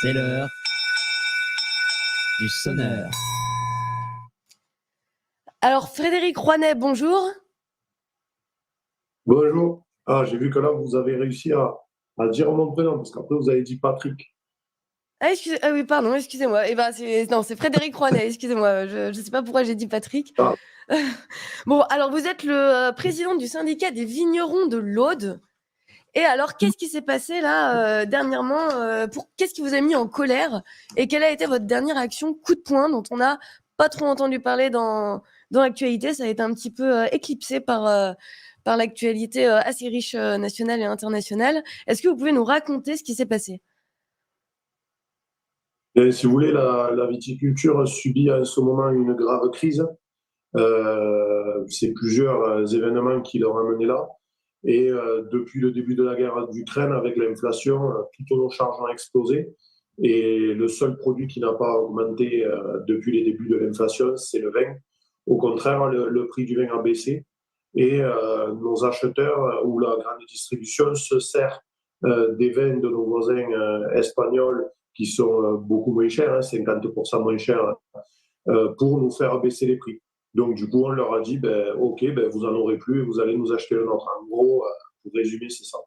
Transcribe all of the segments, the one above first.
C'est l'heure du sonneur. Alors, Frédéric Rouanet, bonjour. Bonjour. Ah, j'ai vu que là, vous avez réussi à dire mon prénom, parce qu'après, vous avez dit Patrick. Ah oui, pardon, excusez-moi. C'est Frédéric Rouanet, excusez-moi. Je ne sais pas pourquoi j'ai dit Patrick. Ah. Bon, alors vous êtes le président du syndicat des vignerons de l'Aude. Et alors, qu'est-ce qui s'est passé là dernièrement qu'est-ce qui vous a mis en colère? Et quelle a été votre dernière action coup de poing dont on n'a pas trop entendu parler dans l'actualité? Ça a été un petit peu éclipsé par l'actualité assez riche nationale et internationale. Est-ce que vous pouvez nous raconter ce qui s'est passé? Et si vous voulez, la viticulture subit en ce moment une grave crise. C'est plusieurs événements qui l'ont amené là. Et depuis le début de la guerre d'Ukraine, avec l'inflation, toutes nos charges ont explosé. Et le seul produit qui n'a pas augmenté depuis les débuts de l'inflation, c'est le vin. Au contraire, le prix du vin a baissé. Et nos acheteurs ou la grande distribution se sert des vins de nos voisins espagnols qui sont beaucoup moins chers, hein, 50% moins chers, pour nous faire baisser les prix. Donc, du coup, on leur a dit, OK, vous n'en aurez plus et vous allez nous acheter le nôtre. En gros, pour résumer, c'est ça.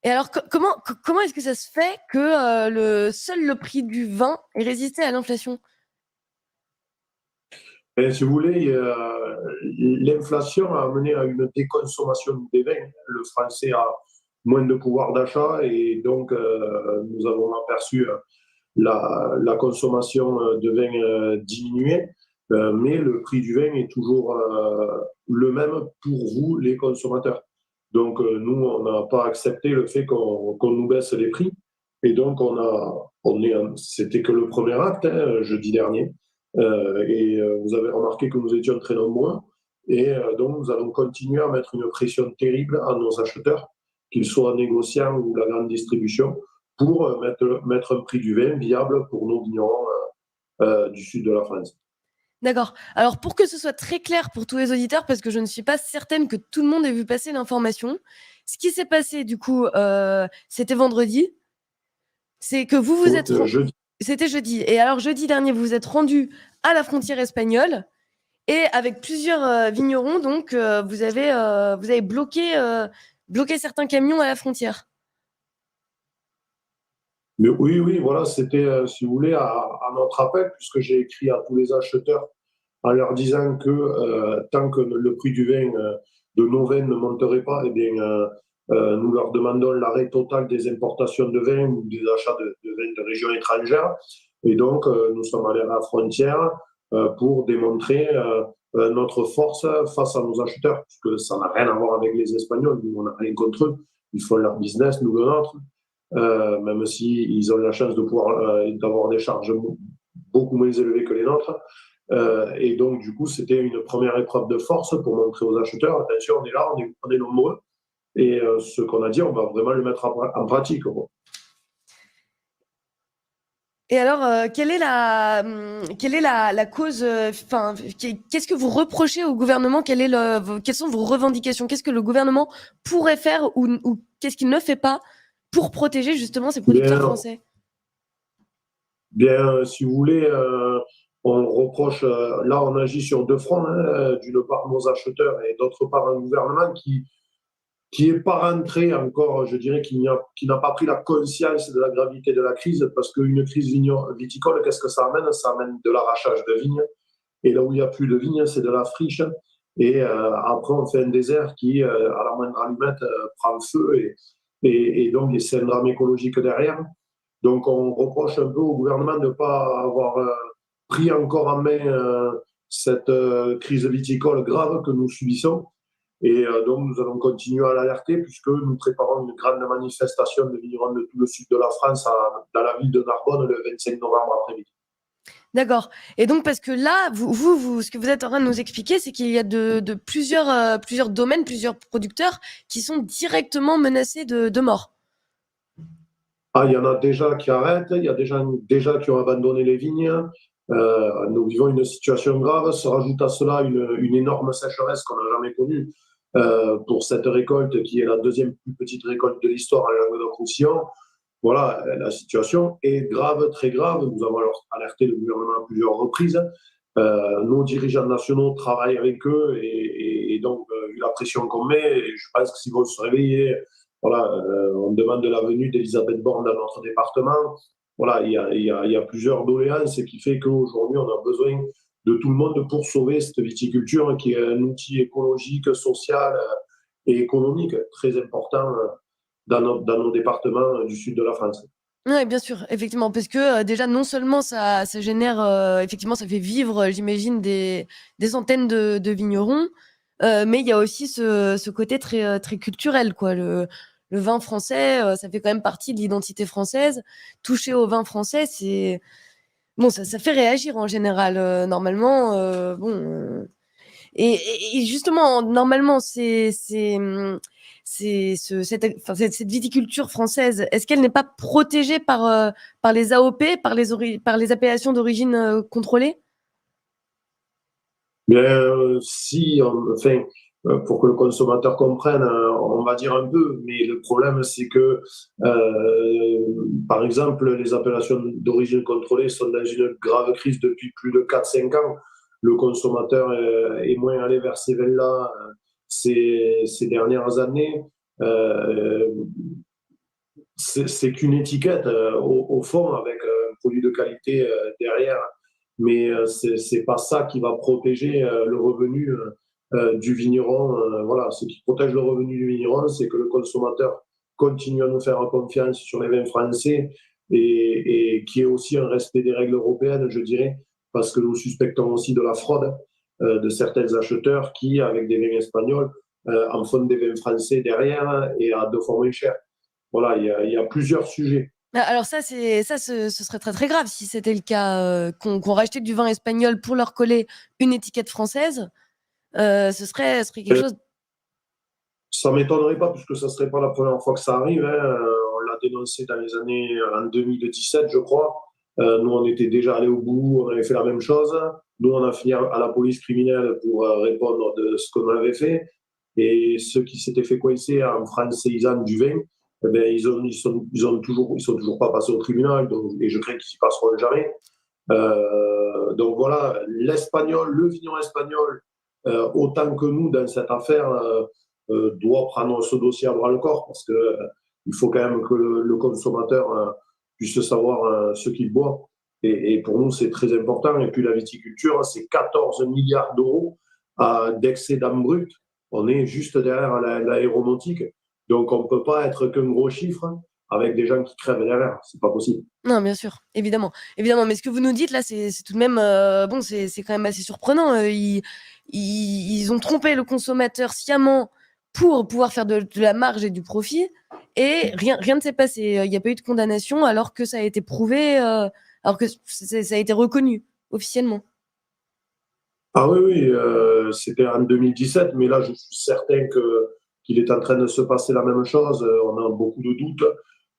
Et alors, comment est-ce que ça se fait que le prix du vin ait résisté à l'inflation? Et si vous voulez, l'inflation a amené à une déconsommation des vins. Le français a moins de pouvoir d'achat et donc nous avons aperçu la consommation de vin diminuer, mais le prix du vin est toujours le même pour vous, les consommateurs. Donc, nous, on n'a pas accepté le fait qu'on nous baisse les prix. Et donc, c'était que le premier acte, hein, jeudi dernier. Vous avez remarqué que nous étions très nombreux. Et donc, nous allons continuer à mettre une pression terrible à nos acheteurs, qu'ils soient négociants ou la grande distribution, pour mettre un prix du vin viable pour nos vignerons du sud de la France. D'accord. Alors, pour que ce soit très clair pour tous les auditeurs, parce que je ne suis pas certaine que tout le monde ait vu passer l'information, ce qui s'est passé, du coup, c'était vendredi. C'est que vous vous êtes... Jeudi. C'était jeudi. Et alors, jeudi dernier, vous vous êtes rendu à la frontière espagnole. Et avec plusieurs vignerons, donc, vous avez bloqué certains camions à la frontière. Mais oui, voilà, c'était, si vous voulez, à notre appel, puisque j'ai écrit à tous les acheteurs en leur disant que tant que le prix du vin de nos vins ne monterait pas, eh bien, nous leur demandons l'arrêt total des importations de vins ou des achats de vins de régions étrangères. Et donc, nous sommes allés à la frontière pour démontrer notre force face à nos acheteurs, puisque ça n'a rien à voir avec les Espagnols. Nous, on n'a rien contre eux. Ils font leur business, nous le nôtre. Même s'ils ont la chance de pouvoir d'avoir des charges beaucoup moins élevées que les nôtres. Et donc, du coup, c'était une première épreuve de force pour montrer aux acheteurs, attention, on est là, on est nombreux. Et ce qu'on a dit, on va vraiment le mettre en pratique. Et alors, quelle est la cause, qu'est-ce que vous reprochez au gouvernement? Quelles sont vos revendications? Qu'est-ce que le gouvernement pourrait faire ou qu'est-ce qu'il ne fait pas pour protéger justement ces producteurs français? Bien, si vous voulez, on reproche, là, on agit sur deux fronts, hein, d'une part nos acheteurs et d'autre part un gouvernement qui n'est pas rentré encore, je dirais, qui n'a pas pris la conscience de la gravité de la crise, parce qu'une crise viticole, qu'est-ce que ça amène? Ça amène de l'arrachage de vignes, et là où il n'y a plus de vignes, c'est de la friche, et après on fait un désert qui, à la moindre allumette, prend feu, et donc c'est un drame écologique derrière. Donc on reproche un peu au gouvernement de ne pas avoir pris encore en main cette crise viticole grave que nous subissons. Et donc, nous allons continuer à l'alerter puisque nous préparons une grande manifestation de vignerons de tout le sud de la France dans la ville de Narbonne le 25 novembre après-midi. D'accord. Et donc, parce que là, vous, ce que vous êtes en train de nous expliquer, c'est qu'il y a de plusieurs domaines, plusieurs producteurs qui sont directement menacés de mort. Ah, il y en a déjà qui arrêtent, il y a déjà qui ont abandonné les vignes. Nous vivons une situation grave. Se rajoute à cela une énorme sécheresse qu'on n'a jamais connue pour cette récolte qui est la deuxième plus petite récolte de l'histoire à Languedoc-Roussillon. voilà, la situation est grave, très grave. Nous avons alors alerté le gouvernement à plusieurs reprises. Nos dirigeants nationaux travaillent avec eux et donc, vu la pression qu'on met, je pense que s'ils vont se réveiller, voilà, on demande la venue d'Elisabeth Borne dans notre département. Voilà, il y a plusieurs doléances qui fait qu'aujourd'hui, on a besoin de tout le monde pour sauver cette viticulture qui est un outil écologique, social et économique très important dans nos départements du sud de la France. Oui, bien sûr, effectivement, parce que déjà, non seulement ça génère, effectivement, ça fait vivre, j'imagine, des centaines de vignerons, mais il y a aussi ce côté très, très culturel, quoi. Le vin français, ça fait quand même partie de l'identité française. Toucher au vin français, c'est bon, ça fait réagir en général, normalement, bon, et justement, normalement, cette viticulture française, est-ce qu'elle n'est pas protégée par les AOP, par les appellations d'origine contrôlée? Bien, si, enfin, pour que le consommateur comprenne, on va dire un peu, mais le problème, c'est que, par exemple, les appellations d'origine contrôlée sont dans une grave crise depuis plus de 4 5 ans. Le consommateur est moins allé vers ces vins-là ces dernières années. Euh, c'est qu'une étiquette au fond avec un produit de qualité derrière, mais c'est pas ça qui va protéger le revenu du vigneron. Voilà, ce qui protège le revenu du vigneron, c'est que le consommateur continue à nous faire confiance sur les vins français et qui est aussi un respect des règles européennes, je dirais, parce que nous suspectons aussi de la fraude de certains acheteurs qui, avec des vins espagnols, en font des vins français derrière et à 2 fois moins cher. Voilà, il y a plusieurs sujets. Alors ça, ce serait très très grave si c'était le cas, qu'on rachetait du vin espagnol pour leur coller une étiquette française. Ce serait quelque chose. Ça ne m'étonnerait pas, puisque ça ne serait pas la première fois que ça arrive. Hein. On l'a dénoncé dans les années en 2017, je crois. Nous, on était déjà allés au bout, on avait fait la même chose. Nous, on a fini à la police criminelle pour répondre de ce qu'on avait fait. Et ceux qui s'étaient fait coincer en françaisant du vin, eh bien, ils sont toujours pas passés au tribunal, donc, et je crains qu'ils y passeront jamais. Donc voilà, l'espagnol, le vigneron espagnol, autant que nous dans cette affaire, doit prendre ce dossier à bras le corps parce que il faut quand même que le consommateur puisse savoir ce qu'il boit. Et pour nous, c'est très important. Et puis la viticulture, c'est 14 milliards d'euros d'excédent brut. On est juste derrière l'aéronautique. Donc, on ne peut pas être qu'un gros chiffre avec des gens qui crèvent derrière. C'est pas possible. Non, bien sûr, évidemment, évidemment. Mais ce que vous nous dites là, c'est tout de même bon, c'est quand même assez surprenant. Ils ont trompé le consommateur sciemment pour pouvoir faire de la marge et du profit, et rien ne s'est passé. Il n'y a pas eu de condamnation alors que ça a été prouvé, alors que ça a été reconnu officiellement. Ah oui, oui, c'était en 2017, mais là, je suis certain qu'il est en train de se passer la même chose. On a beaucoup de doutes.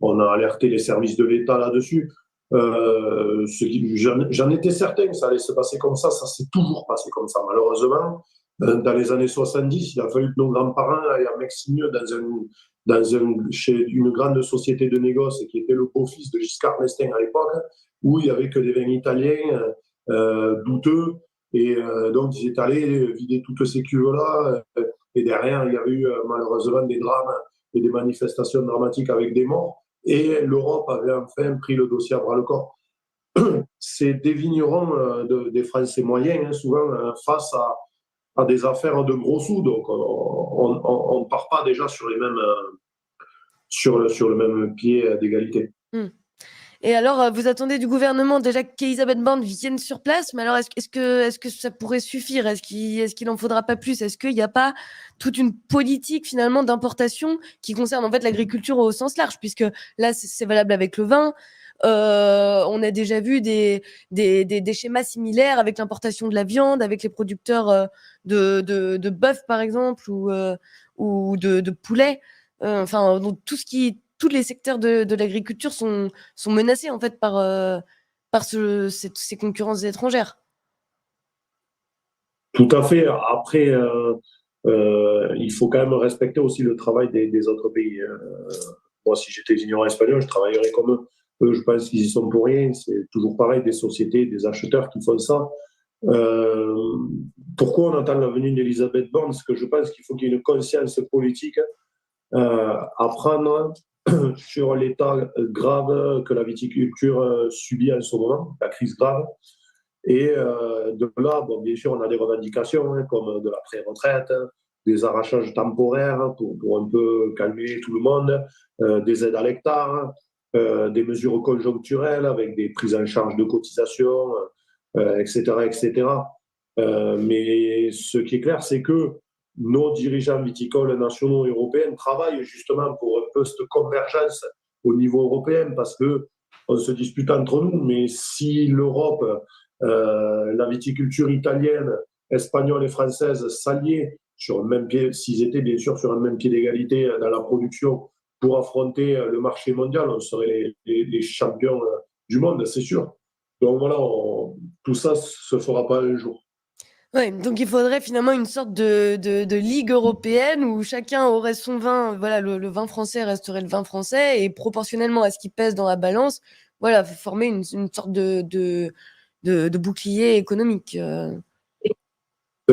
On a alerté les services de l'État là-dessus. J'en étais certain que ça allait se passer comme ça. Ça s'est toujours passé comme ça, malheureusement. Dans les années 70, il a fallu que nos grands-parents aillent à Meximieux chez une grande société de négoce qui était le beau-fils de Giscard d'Estaing à l'époque, où il n'y avait que des vins italiens douteux. Et donc, ils étaient allés vider toutes ces cuves-là. Et derrière, il y a eu malheureusement des drames et des manifestations dramatiques avec des morts. Et l'Europe avait enfin pris le dossier à bras le corps. C'est des vignerons des Français moyens, hein, souvent face à des affaires de gros sous. Donc, on ne part pas déjà sur sur le même pied d'égalité. Hmm. Et alors, vous attendez du gouvernement déjà qu'Elisabeth Borne vienne sur place, mais alors est-ce que ça pourrait suffire? Est-ce qu'il en faudra pas plus? Est-ce qu'il n'y a pas toute une politique finalement d'importation qui concerne en fait l'agriculture au sens large, puisque là c'est valable avec le vin. On a déjà vu des schémas similaires avec l'importation de la viande, avec les producteurs de bœuf par exemple ou de poulet. Enfin, donc tous les secteurs de l'agriculture sont menacés en fait par ces concurrences étrangères. Tout à fait. Après, il faut quand même respecter aussi le travail des autres pays. moi, si j'étais vigneron espagnol, je travaillerais comme eux. Eux, je pense qu'ils y sont pour rien. C'est toujours pareil, des sociétés, des acheteurs qui font ça. Pourquoi on attend la venue d'Elisabeth Borne? Parce que je pense qu'il faut qu'il y ait une conscience politique à prendre sur l'état grave que la viticulture subit en ce moment, la crise grave. Et de là, bon, bien sûr, on a des revendications comme de la pré-retraite, des arrachages temporaires pour un peu calmer tout le monde, des aides à l'hectare, des mesures conjoncturelles avec des prises en charge de cotisations, etc., etc. Mais ce qui est clair, c'est que nos dirigeants viticoles nationaux et européens travaillent justement pour un peu cette convergence au niveau européen parce qu'on se dispute entre nous, mais si l'Europe, la viticulture italienne, espagnole et française s'alliaient sur le même pied, s'ils étaient bien sûr sur un même pied d'égalité dans la production pour affronter le marché mondial, on serait les champions du monde, c'est sûr. Donc voilà, tout ça ne se fera pas un jour. Ouais, donc il faudrait finalement une sorte de ligue européenne où chacun aurait son vin. Voilà, le vin français resterait le vin français et proportionnellement à ce qui pèse dans la balance, voilà, former une sorte de bouclier économique.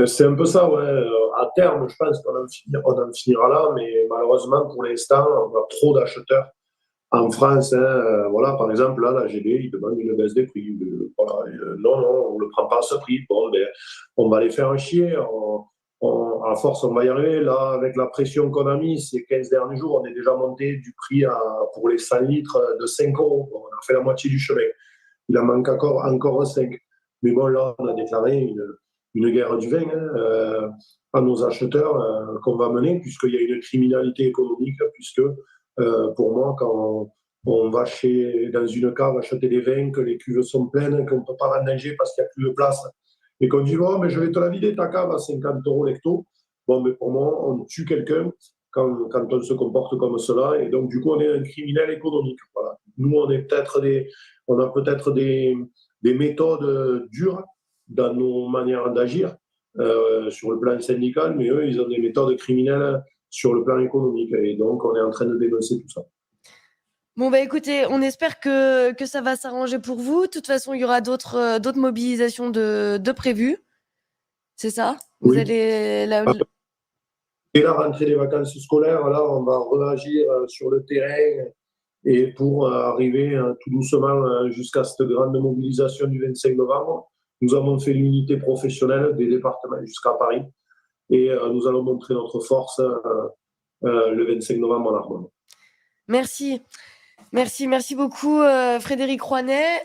C'est un peu ça, ouais. À terme, je pense qu'on en finira là, mais malheureusement, pour l'instant, on a trop d'acheteurs en France. Voilà, par exemple, là, la GB, ils demandent une baisse des prix. Voilà, non, non, on ne le prend pas à ce prix. Bon, ben, on va les faire chier. À force, on va y arriver. Là, avec la pression qu'on a mise ces 15 derniers jours, on est déjà monté du prix pour les 100 litres de 5 euros. Bon, on a fait la moitié du chemin. Il en manque encore 5. Mais bon, là, on a déclaré une guerre du vin à nos acheteurs qu'on va mener, puisqu'il y a une criminalité économique, puisque pour moi, quand on va dans une cave acheter des vins, que les cuves sont pleines, qu'on ne peut pas vendanger parce qu'il n'y a plus de place, et qu'on dit, oh, mais je vais te la vider ta cave à 50 euros l'hecto, bon, mais pour moi, on tue quelqu'un quand on se comporte comme cela, et donc du coup, on est un criminel économique. Voilà. Nous, on a peut-être des méthodes dures dans nos manières d'agir sur le plan syndical, mais eux, ils ont des méthodes criminelles sur le plan économique. Et donc, on est en train de dénoncer tout ça. Bon, bah écoutez, on espère que ça va s'arranger pour vous. De toute façon, il y aura d'autres mobilisations de prévues. C'est ça? Vous Oui. allez... Et la rentrée des vacances scolaires, là, on va réagir sur le terrain et pour arriver tout doucement jusqu'à cette grande mobilisation du 25 novembre. Nous avons fait l'unité professionnelle des départements jusqu'à Paris et nous allons montrer notre force le 25 novembre en Argonne. Merci. Merci beaucoup Frédéric Rouanet.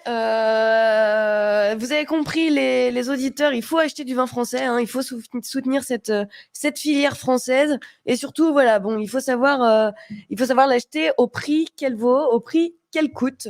Vous avez compris les auditeurs, il faut acheter du vin français, hein, il faut soutenir cette filière française et surtout voilà, bon, il faut savoir l'acheter au prix qu'elle vaut, au prix qu'elle coûte.